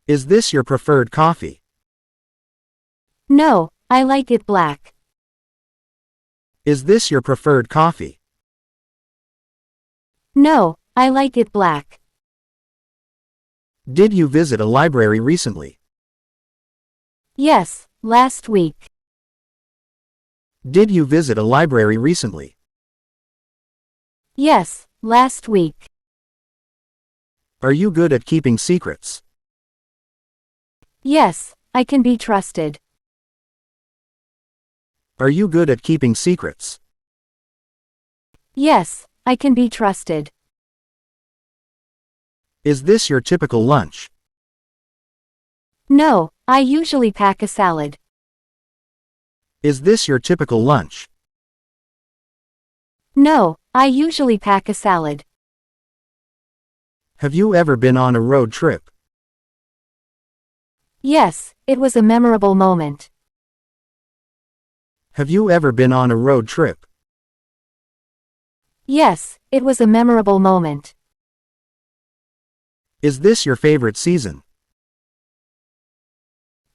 Is this your preferred coffee? No, I like it black. Is this your preferred coffee? No, I like it black. Did you visit a library recently? Yes, last week. Did you visit a library recently? Yes, last week. Are you good at keeping secrets? Yes, I can be trusted. Are you good at keeping secrets? Yes, I can be trusted. Is this your typical lunch? No, I usually pack a salad. Is this your typical lunch? No, I usually pack a salad. Have you ever been on a road trip? Yes, it was a memorable moment. Have you ever been on a road trip? Yes, it was a memorable moment. Is this your favorite season?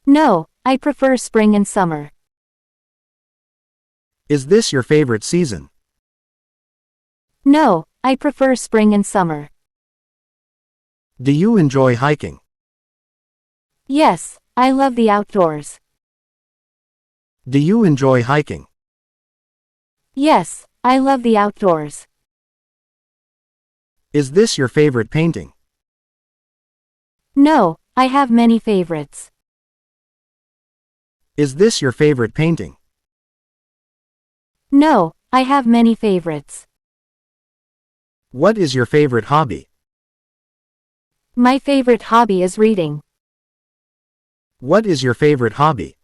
No, I prefer spring and summer. Is this your favorite season? No, I prefer spring and summer. Do you enjoy hiking? Yes, I love the outdoors. Do you enjoy hiking? Yes, I love the outdoors. Is this your favorite painting? No, I have many favorites. Is this your favorite painting? No, I have many favorites. What is your favorite hobby? My favorite hobby is reading. What is your favorite hobby?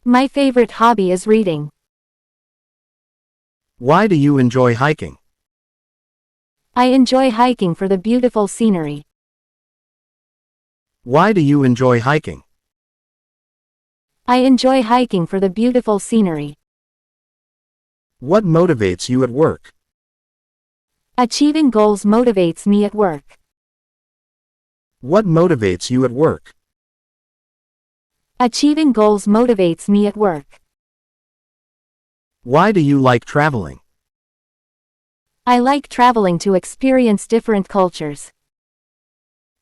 My favorite hobby is reading. Why do you enjoy hiking? I enjoy hiking for the beautiful scenery. Why do you enjoy hiking? I enjoy hiking for the beautiful scenery. What motivates you at work? Achieving goals motivates me at work. What motivates you at work? Achieving goals motivates me at work. Why do you like traveling? I like traveling to experience different cultures.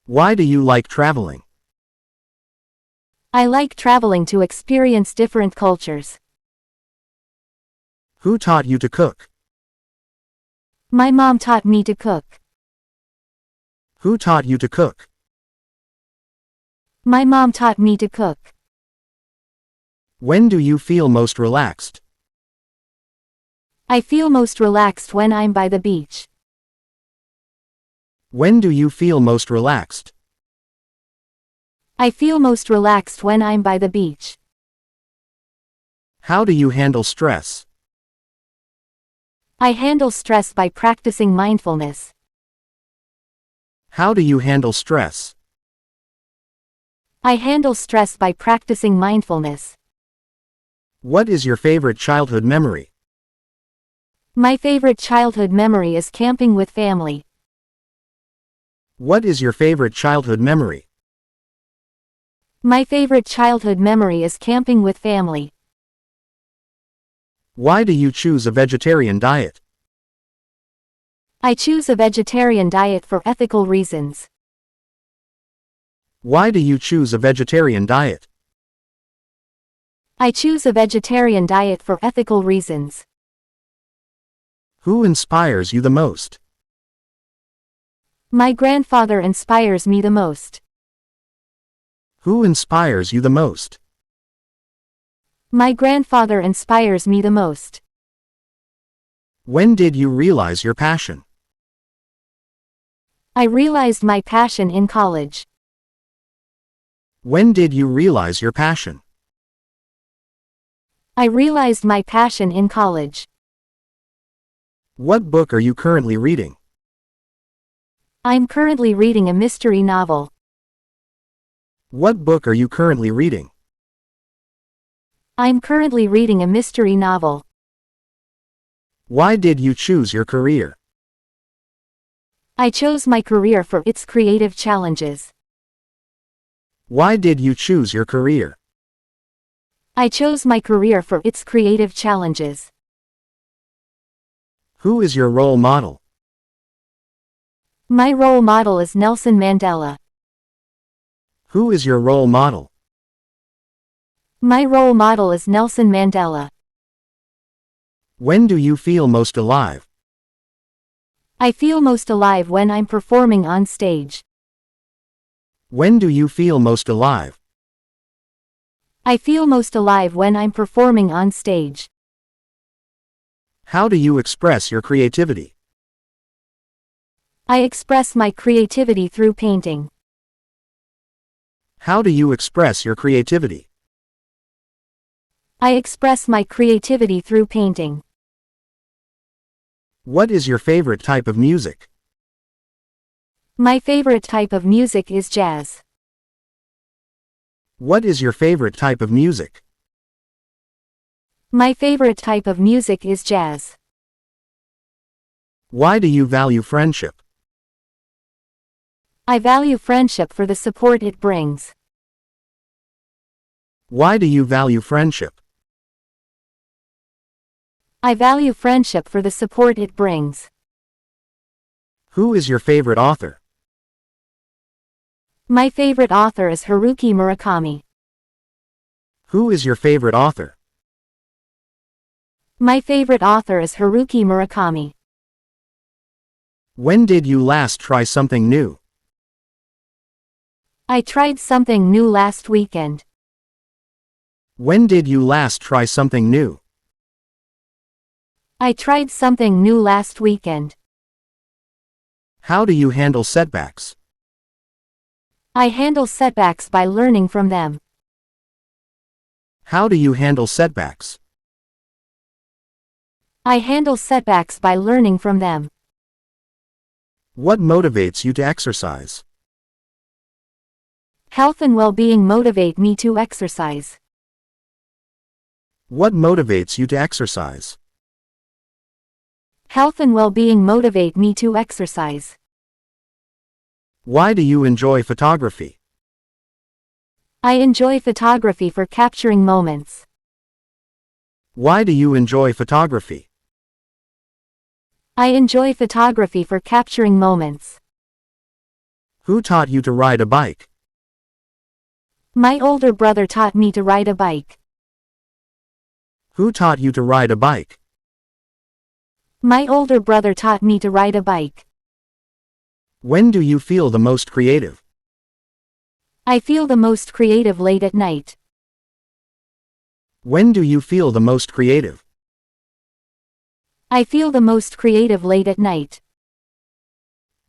Why do you like traveling? I like traveling to experience different cultures. Who taught you to cook? My mom taught me to cook. Who taught you to cook? My mom taught me to cook. When do you feel most relaxed? I feel most relaxed when I'm by the beach. When do you feel most relaxed? I feel most relaxed when I'm by the beach. How do you handle stress? I handle stress by practicing mindfulness. How do you handle stress? I handle stress by practicing mindfulness. What is your favorite childhood memory? My favorite childhood memory is camping with family. What is your favorite childhood memory? My favorite childhood memory is camping with family. Why do you choose a vegetarian diet? I choose a vegetarian diet for ethical reasons. Why do you choose a vegetarian diet? I choose a vegetarian diet for ethical reasons. Who inspires you the most? My grandfather inspires me the most. Who inspires you the most? My grandfather inspires me the most. When did you realize your passion? I realized my passion in college. When did you realize your passion? I realized my passion in college. What book are you currently reading? I'm currently reading a mystery novel. What book are you currently reading? I'm currently reading a mystery novel. Why did you choose your career? I chose my career for its creative challenges. Why did you choose your career? I chose my career for its creative challenges. Who is your role model? My role model is Nelson Mandela. Who is your role model? My role model is Nelson Mandela. When do you feel most alive? I feel most alive when I'm performing on stage. When do you feel most alive? I feel most alive when I'm performing on stage. How do you express your creativity? I express my creativity through painting. How do you express your creativity? I express my creativity through painting. What is your favorite type of music? My favorite type of music is jazz. What is your favorite type of music? My favorite type of music is jazz. Why do you value friendship? I value friendship for the support it brings. Why do you value friendship? I value friendship for the support it brings. Who is your favorite author? My favorite author is Haruki Murakami. Who is your favorite author? My favorite author is Haruki Murakami. When did you last try something new? I tried something new last weekend. When did you last try something new? I tried something new last weekend. How do you handle setbacks? I handle setbacks by learning from them. How do you handle setbacks? I handle setbacks by learning from them. What motivates you to exercise? Health and well-being motivate me to exercise. What motivates you to exercise? Health and well-being motivate me to exercise. Why do you enjoy photography? I enjoy photography for capturing moments. Why do you enjoy photography? I enjoy photography for capturing moments. Who taught you to ride a bike? My older brother taught me to ride a bike. Who taught you to ride a bike? My older brother taught me to ride a bike. When do you feel the most creative? I feel the most creative late at night. When do you feel the most creative? I feel the most creative late at night.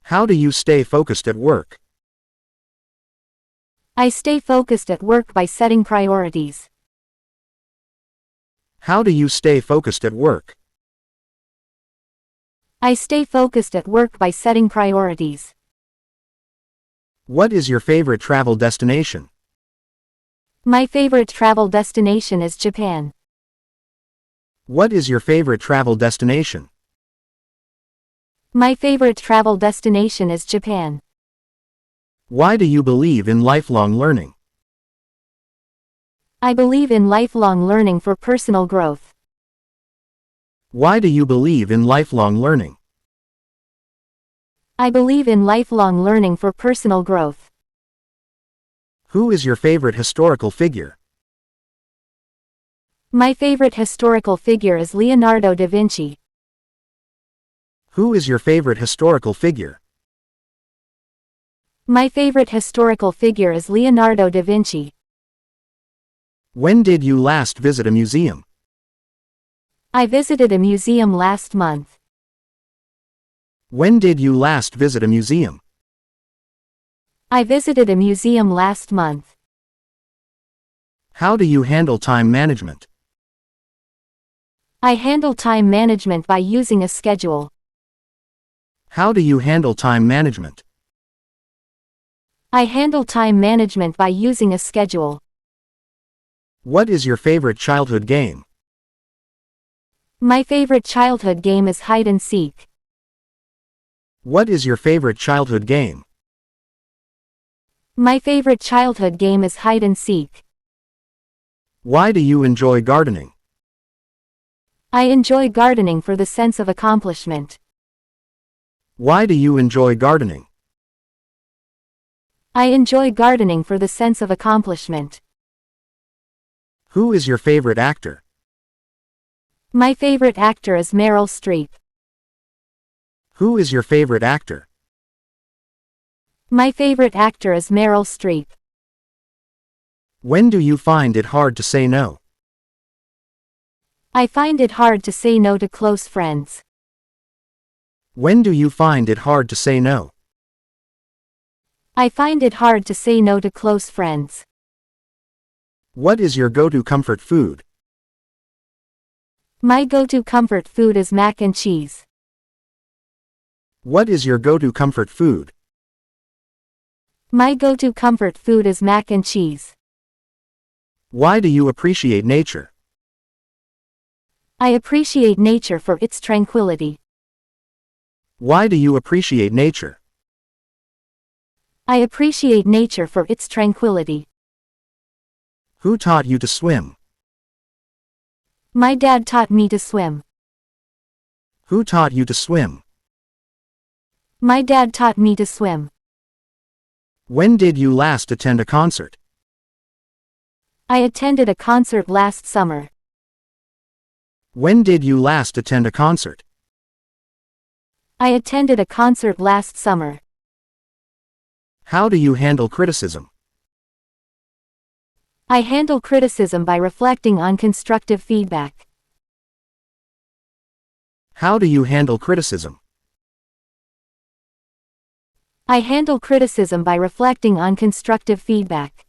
How do you stay focused at work? I stay focused at work by setting priorities. How do you stay focused at work? I stay focused at work by setting priorities. What is your favorite travel destination? My favorite travel destination is Japan. What is your favorite travel destination? My favorite travel destination is Japan. Why do you believe in lifelong learning? I believe in lifelong learning for personal growth. Why do you believe in lifelong learning? I believe in lifelong learning for personal growth. Who is your favorite historical figure? My favorite historical figure is Leonardo da Vinci. Who is your favorite historical figure? My favorite historical figure is Leonardo da Vinci. When did you last visit a museum? I visited a museum last month. When did you last visit a museum? I visited a museum last month. How do you handle time management? I handle time management by using a schedule. How do you handle time management? I handle time management by using a schedule. What is your favorite childhood game? My favorite childhood game is hide and seek. What is your favorite childhood game? My favorite childhood game is hide and seek. Why do you enjoy gardening? I enjoy gardening for the sense of accomplishment. Why do you enjoy gardening? I enjoy gardening for the sense of accomplishment. Who is your favorite actor? My favorite actor is Meryl Streep. Who is your favorite actor? My favorite actor is Meryl Streep. When do you find it hard to say no? I find it hard to say no to close friends. When do you find it hard to say no? I find it hard to say no to close friends. What is your go-to comfort food? My go-to comfort food is mac and cheese. What is your go-to comfort food? My go-to comfort food is mac and cheese. Why do you appreciate nature? I appreciate nature for its tranquility. Why do you appreciate nature? I appreciate nature for its tranquility. Who taught you to swim? My dad taught me to swim. Who taught you to swim? My dad taught me to swim. When did you last attend a concert? I attended a concert last summer. When did you last attend a concert? I attended a concert last summer. How do you handle criticism? I handle criticism by reflecting on constructive feedback. How do you handle criticism? I handle criticism by reflecting on constructive feedback.